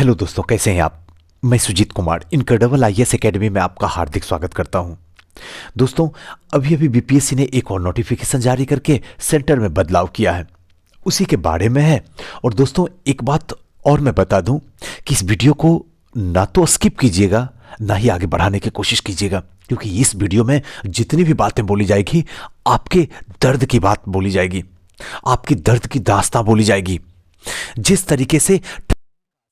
Hello दोस्तों, कैसे हैं आप। मैं Sujeet Kumar incredible IAS academy में आपका हार्दिक स्वागत करता हूं। दोस्तों, अभी अभी बीपीएससी ने एक और नोटिफिकेशन जारी करके सेंटर में बदलाव किया है, उसी के बारे में है। और दोस्तों, एक बात और मैं बता दूं कि इस वीडियो को ना तो स्किप कीजिएगा, ना ही आगे बढ़ाने की कोशिश कीजिएगा, क्योंकि इस वीडियो में जितनी भी बातें बोली जाएगी आपके दर्द की बात बोली जाएगी, आपकी दर्द की दास्तां बोली जाएगी। जिस तरीके से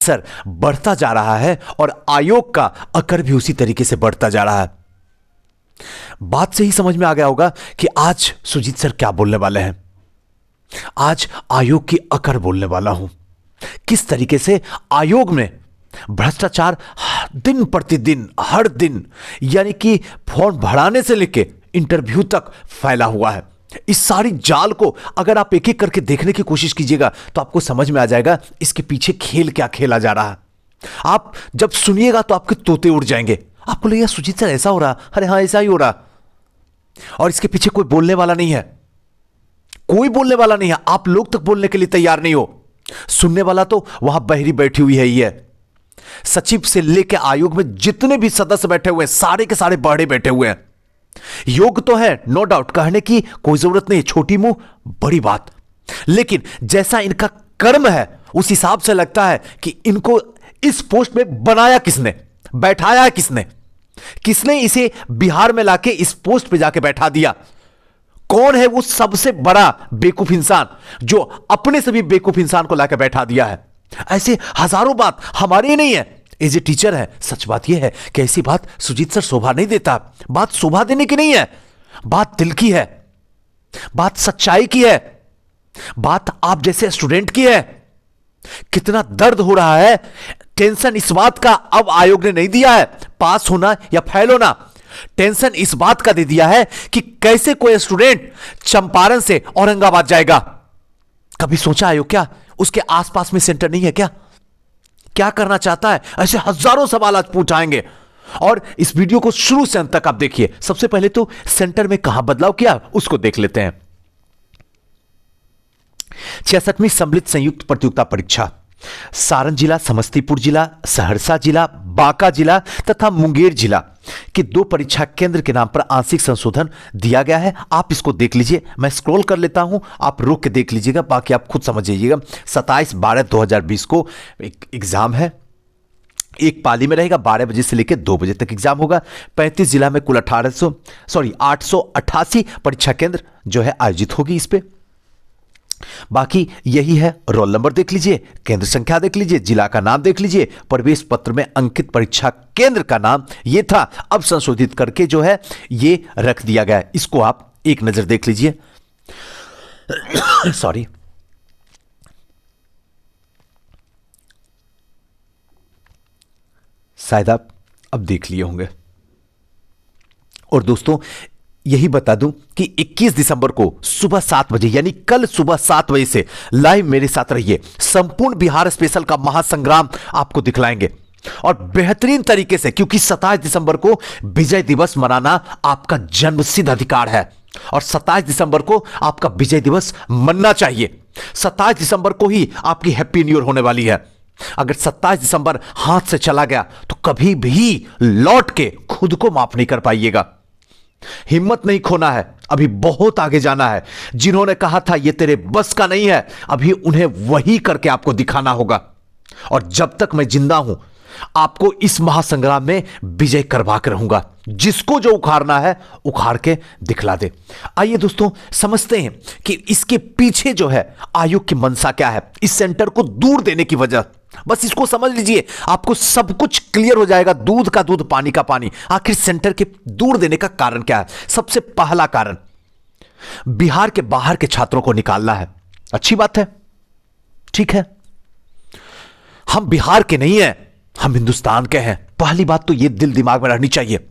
सर बढ़ता जा रहा है और आयोग का अकर भी उसी तरीके से बढ़ता जा रहा है। बात से ही समझ में आ गया होगा कि आज सुजीत सर क्या बोलने वाले हैं। आज आयोग की अकर बोलने वाला हूं। किस तरीके से आयोग में भ्रष्टाचार दिन प्रतिदिन हर दिन, यानी कि फॉर्म भराने से लेकर इंटरव्यू तक फैला हुआ है। इस सारी जाल को अगर आप एक एक करके देखने की कोशिश कीजिएगा तो आपको समझ में आ जाएगा इसके पीछे खेल क्या खेला जा रहा है। आप जब सुनिएगा तो आपके तोते उड़ जाएंगे, आपको लगेगा सुजीत सर ऐसा हो रहा, अरे हाँ ऐसा ही हो रहा। और इसके पीछे कोई बोलने वाला नहीं है, कोई बोलने वाला नहीं है। आप लोग तक बोलने के लिए तैयार नहीं हो, सुनने वाला तो वहां बहरी बैठी हुई है ही है। सचिव से लेकर आयोग में जितने भी सदस्य बैठे हुए हैं सारे के सारे बहरे बैठे हुए हैं। योग तो है, नो डाउट, कहने की कोई जरूरत नहीं, छोटी मुंह बड़ी बात। लेकिन जैसा इनका कर्म है उस हिसाब से लगता है कि इनको इस पोस्ट में बनाया किसने, बैठाया किसने, किसने इसे बिहार में लाके इस पोस्ट पे जाके बैठा दिया। कौन है वो सबसे बड़ा बेवकूफ इंसान जो अपने से भी बेवकूफ इंसान को लाके बैठा दिया है। ऐसे हजारों बात हमारी ही नहीं है, एज ए टीचर है। सच बात यह है कि ऐसी बात सुजीत सर शोभा नहीं देता। बात शोभा देने की नहीं है, बात दिल की है, बात सच्चाई की है, बात आप जैसे स्टूडेंट की है। कितना दर्द हो रहा है। टेंशन इस बात का अब आयोग ने नहीं दिया है पास होना या फेल होना, टेंशन इस बात का दे दिया है कि कैसे कोई स्टूडेंट चंपारण से औरंगाबाद जाएगा। कभी सोचा आयोग क्या उसके आसपास में सेंटर नहीं है क्या करना चाहता है? ऐसे हजारों सवाल आज पूछाएंगे और इस वीडियो को शुरू से अंत तक आप देखिए। सबसे पहले तो सेंटर में कहां बदलाव किया उसको देख लेते हैं। 66वीं सम्मिलित संयुक्त प्रतियोगिता परीक्षा सारण जिला, समस्तीपुर जिला, सहरसा जिला, बांका जिला तथा मुंगेर जिला के 2 परीक्षा केंद्र के नाम पर आंशिक संशोधन दिया गया है। आप इसको देख लीजिए, मैं स्क्रॉल कर लेता हूं, आप रोक के देख लीजिएगा, बाकी आप खुद समझ लीजिएगा। 27/12/2020 को एक एग्जाम है, एक पाली में रहेगा, 12 बजे से लेकर 2 बजे तक एग्जाम होगा। 35 जिला में कुल 888 परीक्षा केंद्र जो है आयोजित होगी इस पे। बाकी यही है, रोल नंबर देख लीजिए, केंद्र संख्या देख लीजिए, जिला का नाम देख लीजिए, प्रवेश पत्र में अंकित परीक्षा केंद्र का नाम ये था, अब संशोधित करके जो है ये रख दिया गया है। इसको आप एक नजर देख लीजिए। सॉरी, शायद आप अब देख लिए होंगे। और दोस्तों यही बता दूं कि 21 दिसंबर को सुबह 7 बजे, यानी कल सुबह 7 बजे से लाइव मेरे साथ रहिए। संपूर्ण बिहार स्पेशल का महासंग्राम आपको दिखलाएंगे और बेहतरीन तरीके से, क्योंकि 27 दिसंबर को विजय दिवस मनाना आपका जन्मसिद्ध अधिकार है और 27 दिसंबर को आपका विजय दिवस मनना चाहिए। 27 दिसंबर को ही आपकी हैप्पी न्यू ईयर होने वाली है। अगर 27 दिसंबर हाथ से चला गया तो कभी भी लौट के खुद को माफ नहीं कर पाइएगा। हिम्मत नहीं खोना है, अभी बहुत आगे जाना है। जिन्होंने कहा था ये तेरे बस का नहीं है, अभी उन्हें वही करके आपको दिखाना होगा। और जब तक मैं जिंदा हूं आपको इस महासंग्राम में विजय करवा कर रहूंगा। जिसको जो उखाड़ना है उखाड़ के दिखला दे। आइए दोस्तों समझते हैं कि इसके पीछे जो है आयोग की मंशा क्या है। इस सेंटर को दूर देने की वजह, बस इसको समझ लीजिए, आपको सब कुछ क्लियर हो जाएगा। दूध का दूध, पानी का पानी। आखिर सेंटर के दूर देने का कारण क्या है? सबसे पहला कारण, बिहार के बाहर के छात्रों को निकालना है। अच्छी बात है, ठीक है, हम बिहार के नहीं हैं, हम हिंदुस्तान के हैं। पहली बात तो यह दिल दिमाग में रहनी चाहिए।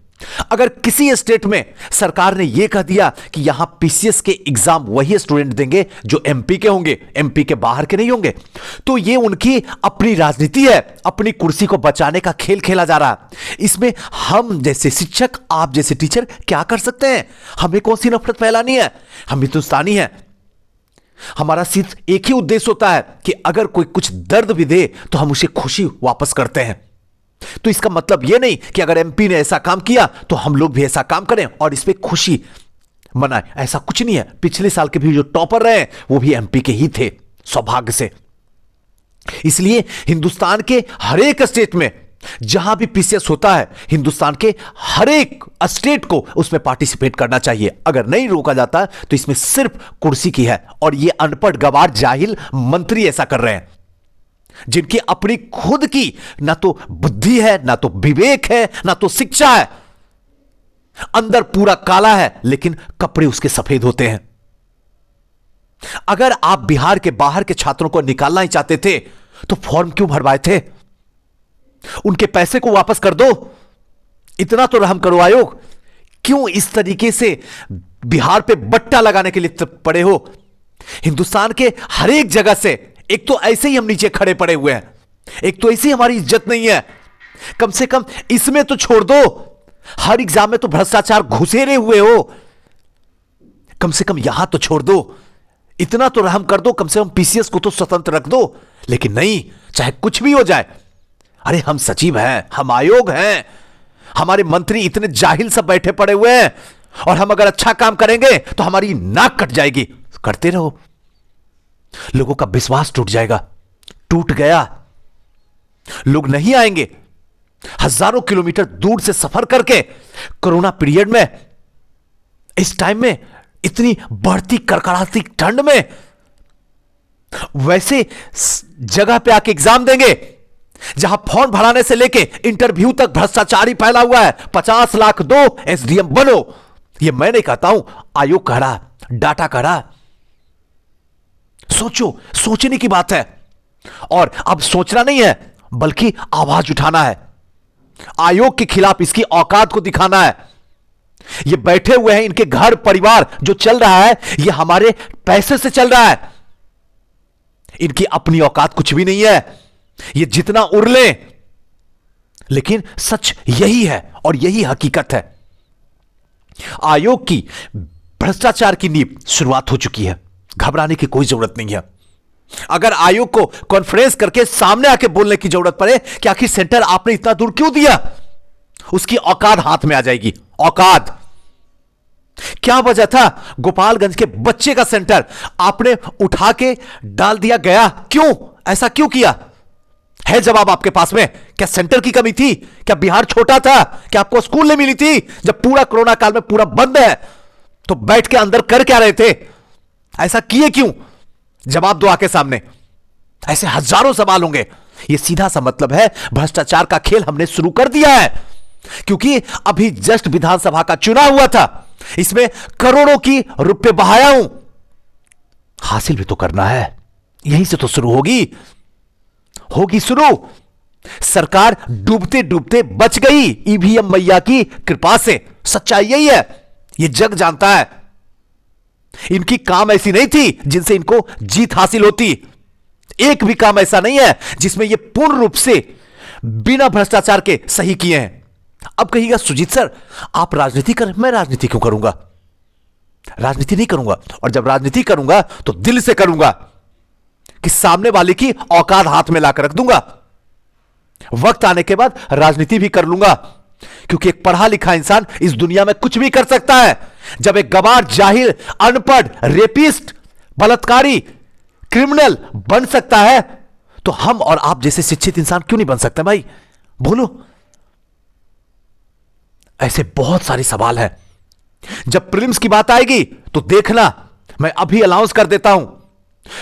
अगर किसी स्टेट में सरकार ने यह कह दिया कि यहां पीसीएस के एग्जाम वही स्टूडेंट देंगे जो एमपी के होंगे, एमपी के बाहर के नहीं होंगे, तो यह उनकी अपनी राजनीति है, अपनी कुर्सी को बचाने का खेल खेला जा रहा है। इसमें हम जैसे शिक्षक, आप जैसे टीचर क्या कर सकते हैं? हमें कौन सी नफरत फैलानी है? हम हिंदुस्तानी हैं। हमारा सिर्फ एक ही उद्देश्य होता है कि अगर कोई कुछ दर्द भी दे तो हम उसे खुशी वापस करते हैं। तो इसका मतलब यह नहीं कि अगर एमपी ने ऐसा काम किया तो हम लोग भी ऐसा काम करें और इस पे खुशी मनाएं, ऐसा कुछ नहीं है। पिछले साल के भी जो टॉपर रहे वो भी एमपी के ही थे, सौभाग्य से। इसलिए हिंदुस्तान के हर एक स्टेट में जहां भी पीसीएस होता है, हिंदुस्तान के हर एक स्टेट को उसमें पार्टिसिपेट करना चाहिए। अगर नहीं रोका जाता तो इसमें सिर्फ कुर्सी की है, और ये अनपढ़ गवार जाहिल मंत्री ऐसा कर रहे हैं, जिनकी अपनी खुद की ना तो बुद्धि है, ना तो विवेक है, ना तो शिक्षा है। अंदर पूरा काला है लेकिन कपड़े उसके सफेद होते हैं। अगर आप बिहार के बाहर के छात्रों को निकालना ही चाहते थे तो फॉर्म क्यों भरवाए थे? उनके पैसे को वापस कर दो, इतना तो रहम करो आयोग। क्यों इस तरीके से बिहार पे बट्टा लगाने के लिए पड़े हो? हिंदुस्तान के हर एक जगह से एक तो ऐसे ही हम नीचे खड़े पड़े हुए हैं, एक तो ऐसी हमारी इज्जत नहीं है। कम से कम इसमें तो छोड़ दो, हर एग्जाम में तो भ्रष्टाचार घुसेरे हुए हो, कम से कम यहां तो छोड़ दो, इतना तो रहम कर दो, कम से कम पीसीएस को तो स्वतंत्र रख दो। लेकिन नहीं, चाहे कुछ भी हो जाए। अरे हम सचिव हैं, हम आयोग हैं, हमारे मंत्री इतने जाहिल सब बैठे पड़े हुए हैं, और हम अगर अच्छा काम करेंगे तो हमारी नाक कट जाएगी। करते रहो, लोगों का विश्वास टूट जाएगा। टूट गया, लोग नहीं आएंगे। हजारों किलोमीटर दूर से सफर करके कोरोना पीरियड में, इस टाइम में, इतनी बढ़ती कड़कड़ाती ठंड में वैसे जगह पे आके एग्जाम देंगे जहां फॉर्म भराने से लेके इंटरव्यू तक भ्रष्टाचारी फैला हुआ है। 50 लाख दो, एसडीएम बनो। ये मैं नहीं कहता हूं, आयोग कह रहा, डाटा कह रहा। सोचो, सोचने की बात है। और अब सोचना नहीं है बल्कि आवाज उठाना है। आयोग के खिलाफ इसकी औकात को दिखाना है। ये बैठे हुए हैं, इनके घर परिवार जो चल रहा है ये हमारे पैसे से चल रहा है। इनकी अपनी औकात कुछ भी नहीं है, ये जितना उड़ले। लेकिन सच यही है और यही हकीकत है। आयोग की भ्रष्टाचार की नींव शुरुआत हो चुकी है, घबराने की कोई जरूरत नहीं है। अगर आयोग को कॉन्फ्रेंस करके सामने आके बोलने की जरूरत पड़े कि आखिर सेंटर आपने इतना दूर क्यों दिया, उसकी औकात हाथ में आ जाएगी। औकात क्या वजह था गोपालगंज के बच्चे का सेंटर आपने उठा के डाल दिया गया? क्यों ऐसा क्यों किया? है जवाब आपके पास में? क्या सेंटर की कमी थी? क्या बिहार छोटा था? क्या आपको स्कूल नहीं मिली थी? जब पूरा कोरोना काल में पूरा बंद है तो बैठ के अंदर कर क्या रहे थे? ऐसा किए क्यों? जवाब दो आके सामने। ऐसे हजारों सवाल होंगे। यह सीधा सा मतलब है भ्रष्टाचार का खेल हमने शुरू कर दिया है, क्योंकि अभी जस्ट विधानसभा का चुनाव हुआ था, इसमें करोड़ों की रुपए बहाया हूं। हासिल भी तो करना है, यहीं से तो शुरू होगी शुरू। सरकार डूबते डूबते बच गई ईवीएम मैया की कृपा से। सच्चाई यही है, यह जग जानता है। इनकी काम ऐसी नहीं थी जिनसे इनको जीत हासिल होती। एक भी काम ऐसा नहीं है जिसमें ये पूर्ण रूप से बिना भ्रष्टाचार के सही किए हैं। अब कहिएगा सुजीत सर आप राजनीति कर, मैं राजनीति क्यों करूंगा? राजनीति नहीं करूंगा, और जब राजनीति करूंगा तो दिल से करूंगा कि सामने वाले की औकात हाथ में लाकर रख दूंगा। वक्त आने के बाद राजनीति भी कर लूंगा, क्योंकि एक पढ़ा लिखा इंसान इस दुनिया में कुछ भी कर सकता है। जब एक गवार, जाहिल, अनपढ़, रेपिस्ट, बलात्कारी, क्रिमिनल बन सकता है तो हम और आप जैसे शिक्षित इंसान क्यों नहीं बन सकते भाई? बोलो। ऐसे बहुत सारे सवाल हैं। जब प्रीलिम्स की बात आएगी तो देखना, मैं अभी अनाउंस कर देता हूं,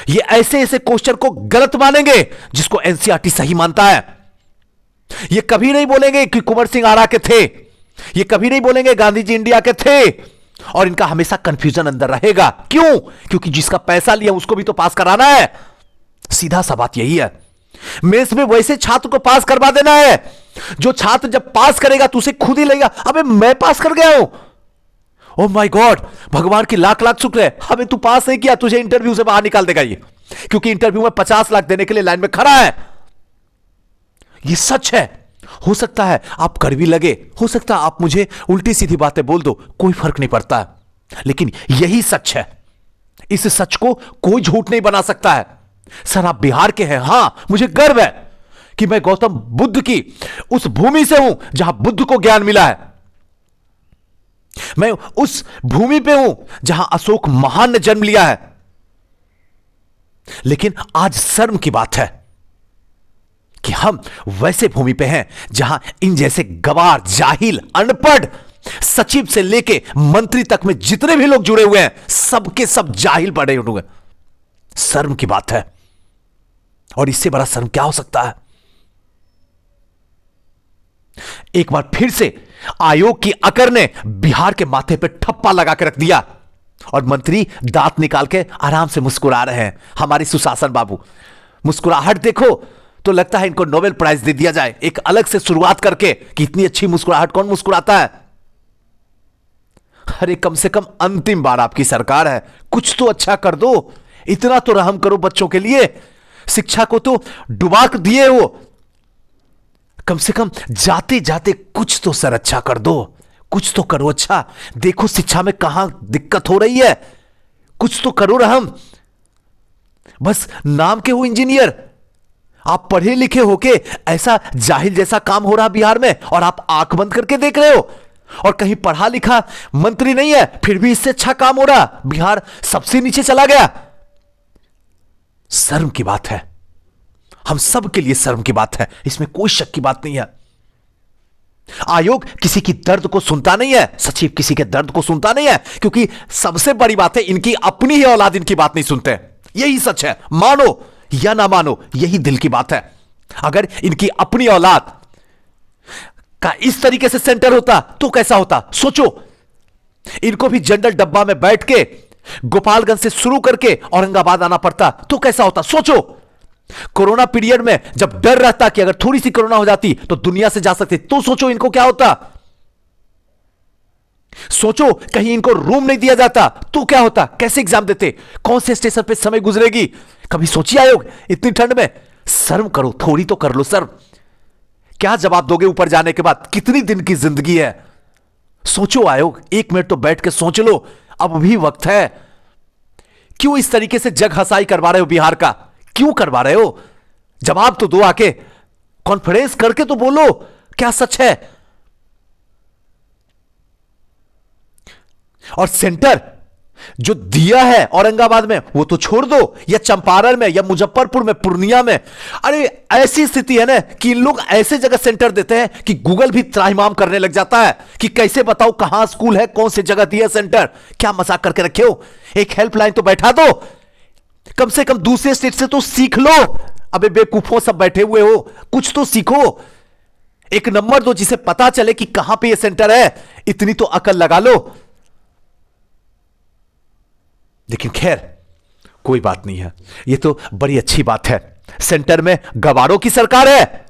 ये ऐसे ऐसे क्वेश्चन को गलत मानेंगे जिसको एनसीईआरटी सही मानता है। ये कभी नहीं बोलेंगे कि कुंवर सिंह आरा के थे, ये कभी नहीं बोलेंगे गांधी जी इंडिया के थे, और इनका हमेशा कंफ्यूजन अंदर रहेगा। क्यों? क्योंकि जिसका पैसा लिया उसको भी तो पास कराना है। सीधा सा बात यही है। मेंस में वैसे छात्र को पास करवा देना है जो छात्र जब पास करेगा तो उसे खुद ही लगेगा अबे मैं पास कर गया हूं, ओह माय गॉड, भगवान की लाख लाख शुक्र है हमें तू पास नहीं किया, तुझे इंटरव्यू से बाहर निकाल देगा ये, क्योंकि इंटरव्यू में 50 लाख देने के लिए लाइन में खड़ा है। ये सच है। हो सकता है आप कड़वी लगे, हो सकता है आप मुझे उल्टी सीधी बातें बोल दो, कोई फर्क नहीं पड़ता, लेकिन यही सच है। इस सच को कोई झूठ नहीं बना सकता है। सर आप बिहार के हैं, हां मुझे गर्व है कि मैं गौतम बुद्ध की उस भूमि से हूं जहां बुद्ध को ज्ञान मिला है। मैं उस भूमि पे हूं जहां अशोक महान ने जन्म लिया है। लेकिन आज शर्म की बात है कि हम वैसे भूमि पे हैं जहां इन जैसे गवार, जाहिल, अनपढ़ सचिव से लेके मंत्री तक में जितने भी लोग जुड़े हुए हैं सबके सब जाहिल पड़े हुए हैं। शर्म की बात है। और इससे बड़ा शर्म क्या हो सकता है। एक बार फिर से आयोग की अकड़ ने बिहार के माथे पे ठप्पा लगा के रख दिया और मंत्री दांत निकाल के आराम से मुस्कुरा रहे हैं। हमारे सुशासन बाबू मुस्कुराहट देखो तो लगता है इनको नोबेल प्राइज दे दिया जाए, एक अलग से शुरुआत करके कि इतनी अच्छी मुस्कुराहट कौन मुस्कुराता है। अरे कम से कम अंतिम बार आपकी सरकार है, कुछ तो अच्छा कर दो, इतना तो रहम करो बच्चों के लिए। शिक्षा को तो डुबा दिए हो, कम से कम जाते जाते कुछ तो सर अच्छा कर दो, कुछ तो करो अच्छा। देखो शिक्षा में कहां दिक्कत हो रही है, कुछ तो करो रहम। बस नाम के हो इंजीनियर, आप पढ़े लिखे होके ऐसा जाहिल जैसा काम हो रहा बिहार में और आप आंख बंद करके देख रहे हो। और कहीं पढ़ा लिखा मंत्री नहीं है फिर भी इससे अच्छा काम हो रहा, बिहार सबसे नीचे चला गया। शर्म की बात है, हम सब के लिए शर्म की बात है, इसमें कोई शक की बात नहीं है। आयोग किसी की दर्द को सुनता नहीं है, सचिव किसी के दर्द को सुनता नहीं है, क्योंकि सबसे बड़ी बात है इनकी अपनी ही औलाद इनकी बात नहीं सुनते। यही सच है, मानो या ना मानो यही दिल की बात है। अगर इनकी अपनी औलाद का इस तरीके से सेंटर होता तो कैसा होता सोचो। इनको भी जनरल डब्बा में बैठ के गोपालगंज से शुरू करके औरंगाबाद आना पड़ता तो कैसा होता सोचो। कोरोना पीरियड में जब डर रहता कि अगर थोड़ी सी कोरोना हो जाती तो दुनिया से जा सकते, तो सोचो इनको क्या होता। सोचो कहीं इनको रूम नहीं दिया जाता तो क्या होता, कैसे एग्जाम देते, कौन से स्टेशन पे समय गुजरेगी। कभी सोचिए आयोग इतनी ठंड में। शर्म करो, थोड़ी तो कर लो सर। क्या जवाब दोगे ऊपर जाने के बाद, कितनी दिन की जिंदगी है। सोचो आयोग, एक मिनट तो बैठ के सोच लो, अब भी वक्त है। क्यों इस तरीके से जग हंसाई करवा रहे हो बिहार का, क्यों करवा रहे हो। जवाब तो दो, आके कॉन्फ्रेंस करके तो बोलो क्या सच है। और सेंटर जो दिया है औरंगाबाद में वो तो छोड़ दो, या चंपारण में, या मुजफ्फरपुर में, पूर्णिया में। अरे ऐसी स्थिति है ना कि इन लोग ऐसे जगह सेंटर देते हैं कि गूगल भी त्राहिमाम करने लग जाता है कि कैसे बताओ कहां स्कूल है, कौन सी जगह दिया सेंटर। क्या मजाक करके रखे हो, एक हेल्पलाइन तो बैठा दो, कम से कम दूसरे स्टेट से तो सीख लो। अबे बेवकूफों सब बैठे हुए हो, कुछ तो सीखो। एक नंबर दो जिसे पता चले कि कहां पे ये सेंटर है, इतनी तो अकल लगा लो। लेकिन खैर कोई बात नहीं है, ये तो बड़ी अच्छी बात है। सेंटर में गवारों की सरकार है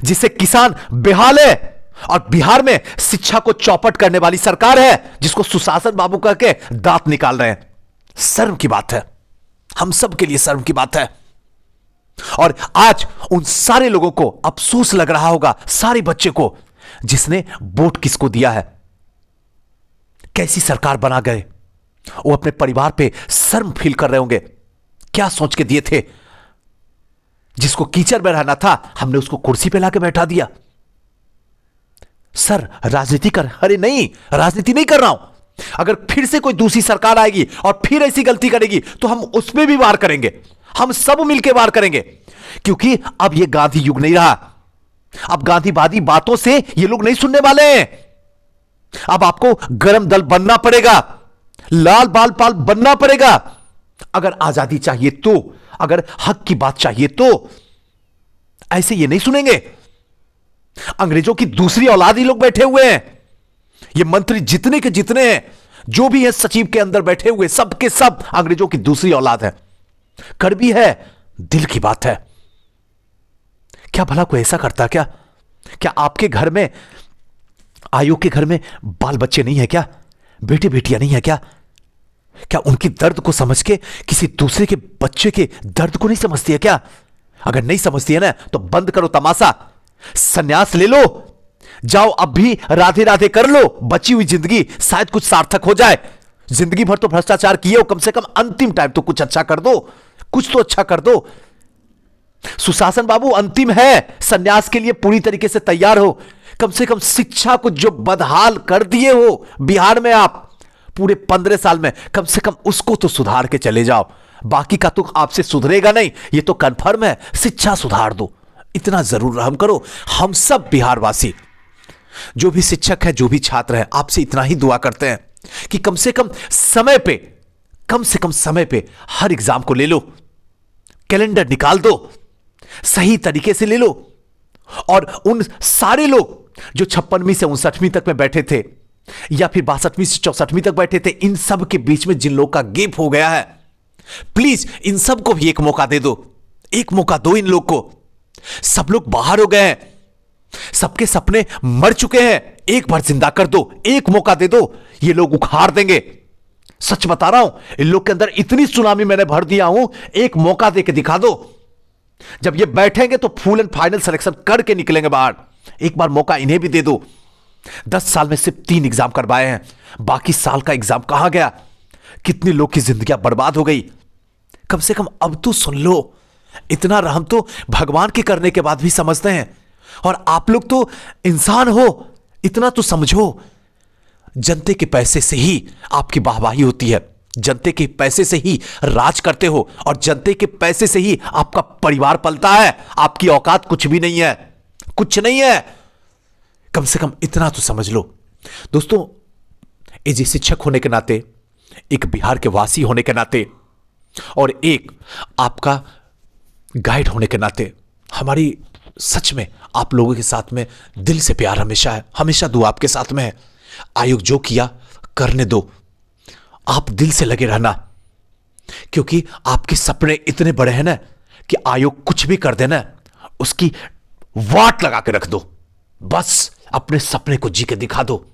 जिससे किसान बेहाल है, और बिहार में शिक्षा को चौपट करने वाली सरकार है जिसको सुशासन बाबू कह के दांत निकाल रहे हैं। शर्म की बात है, हम सब के लिए शर्म की बात है। और आज उन सारे लोगों को अफसोस लग रहा होगा, सारे बच्चे को, जिसने वोट किसको दिया है, कैसी सरकार बना गए। वो अपने परिवार पे शर्म फील कर रहे होंगे, क्या सोच के दिए थे। जिसको कीचड़ में रहना था हमने उसको कुर्सी पे लाके बैठा दिया। सर राजनीति कर, अरे नहीं राजनीति नहीं कर रहा हूं। अगर फिर से कोई दूसरी सरकार आएगी और फिर ऐसी गलती करेगी तो हम उस पर भी वार करेंगे, हम सब मिलकर वार करेंगे। क्योंकि अब यह गांधी युग नहीं रहा, अब गांधीवादी बातों से ये लोग नहीं सुनने वाले हैं। अब आपको गरम दल बनना पड़ेगा, लाल बाल पाल बनना पड़ेगा। अगर आजादी चाहिए तो, अगर हक की बात चाहिए तो ऐसे ये नहीं सुनेंगे। अंग्रेजों की दूसरी औलाद ही लोग बैठे हुए हैं। ये मंत्री जितने के जितने हैं, जो भी है सचिव के अंदर बैठे हुए, सब के सब अंग्रेजों की दूसरी औलाद है। कड़वी है, दिल की बात है। क्या भला कोई ऐसा करता क्या? क्या आपके घर में, आयोग के घर में बाल बच्चे नहीं है क्या, बेटे बेटियां नहीं है क्या? क्या उनकी दर्द को समझ के किसी दूसरे के बच्चे के दर्द को नहीं समझती है क्या? अगर नहीं समझती है ना तो बंद करो तमाशा, सन्यास ले लो, जाओ अब भी राधे राधे कर लो। बची हुई जिंदगी शायद कुछ सार्थक हो जाए। जिंदगी भर तो भ्रष्टाचार किए हो, कम से कम अंतिम टाइम तो कुछ अच्छा कर दो, कुछ तो अच्छा कर दो। सुशासन बाबू अंतिम है, सन्यास के लिए पूरी तरीके से तैयार हो। कम से कम शिक्षा को जो बदहाल कर दिए हो बिहार में आप पूरे 15 साल में, कम से कम उसको तो सुधार के चले जाओ। बाकी का तो आपसे सुधरेगा नहीं, ये तो कन्फर्म है। शिक्षा सुधार दो, इतना जरूर रहम करो। हम सब बिहारवासी, जो भी शिक्षक है, जो भी छात्र है, आपसे इतना ही दुआ करते हैं कि कम से कम समय पे, कम से कम समय पे हर एग्जाम को ले लो, कैलेंडर निकाल दो, सही तरीके से ले लो। और उन सारे लोग जो 56वीं से 59वीं तक में बैठे थे या फिर 62वीं से 64वीं तक बैठे थे, इन सब के बीच में जिन लोग का गैप हो गया है, प्लीज इन सब को भी एक मौका दे दो, एक मौका दो इन लोग को। सब लोग बाहर हो गए हैं, सबके सपने मर चुके हैं, एक बार जिंदा कर दो, एक मौका दे दो, ये लोग उखाड़ देंगे। सच बता रहा हूं, इन लोग के अंदर इतनी सुनामी मैंने भर दिया हूं, एक मौका दे के दिखा दो। जब ये बैठेंगे तो फुल एंड फाइनल सिलेक्शन करके निकलेंगे बाहर। एक बार मौका इन्हें भी दे दो। 10 साल में सिर्फ 3 एग्जाम करवाए हैं, बाकी साल का एग्जाम कहां गया? कितने लोग की जिंदगियां बर्बाद हो गई। कम से कम अब तो सुन लो। इतना रहम तो भगवान के करने के बाद भी समझते हैं, और आप लोग तो इंसान हो, इतना तो समझो। जनते के पैसे से ही आपकी वाहवाही होती है, जनते के पैसे से ही राज करते हो, और जनते के पैसे से ही आपका परिवार पलता है। आपकी औकात कुछ भी नहीं है, कुछ नहीं है। कम से कम इतना तो समझ लो। दोस्तों, एज ए शिक्षक होने के नाते, एक बिहार के वासी होने के नाते, और एक आपका गाइड होने के नाते, हमारी सच में आप लोगों के साथ में दिल से प्यार हमेशा है, हमेशा दुआ आपके साथ में है। आयोग जो किया करने दो, आप दिल से लगे रहना, क्योंकि आपके सपने इतने बड़े हैं ना कि आयोग कुछ भी कर देना, उसकी वाट लगा के रख दो। बस अपने सपने को जी के दिखा दो,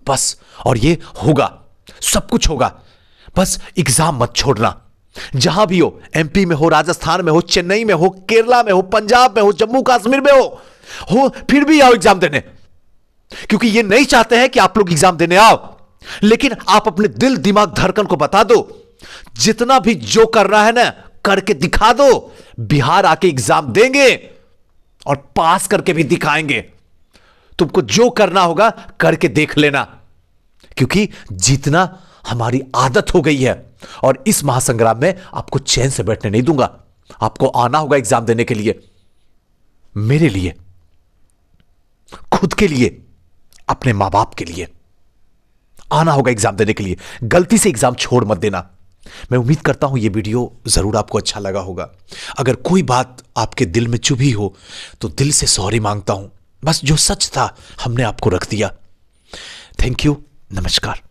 बस। और ये होगा, सब कुछ होगा। बस एग्जाम मत छोड़ना, जहां भी हो, एमपी में हो, राजस्थान में हो, चेन्नई में हो, केरला में हो, पंजाब में हो, जम्मू कश्मीर में हो, फिर भी आओ एग्जाम देने। क्योंकि ये नहीं चाहते हैं कि आप लोग एग्जाम देने आओ, लेकिन आप अपने दिल दिमाग धड़कन को बता दो, जितना भी जो कर रहा है ना, करके दिखा दो। बिहार आके एग्जाम देंगे और पास करके भी दिखाएंगे। तुमको जो करना होगा करके देख लेना, क्योंकि जीतना हमारी आदत हो गई है। और इस महासंग्राम में आपको चैन से बैठने नहीं दूंगा। आपको आना होगा एग्जाम देने के लिए, मेरे लिए, खुद के लिए, अपने मां बाप के लिए आना होगा एग्जाम देने के लिए। गलती से एग्जाम छोड़ मत देना। मैं उम्मीद करता हूं ये वीडियो जरूर आपको अच्छा लगा होगा। अगर कोई बात आपके दिल में चुभी हो तो दिल से सॉरी मांगता हूं। बस जो सच था हमने आपको रख दिया। थैंक यू, नमस्कार।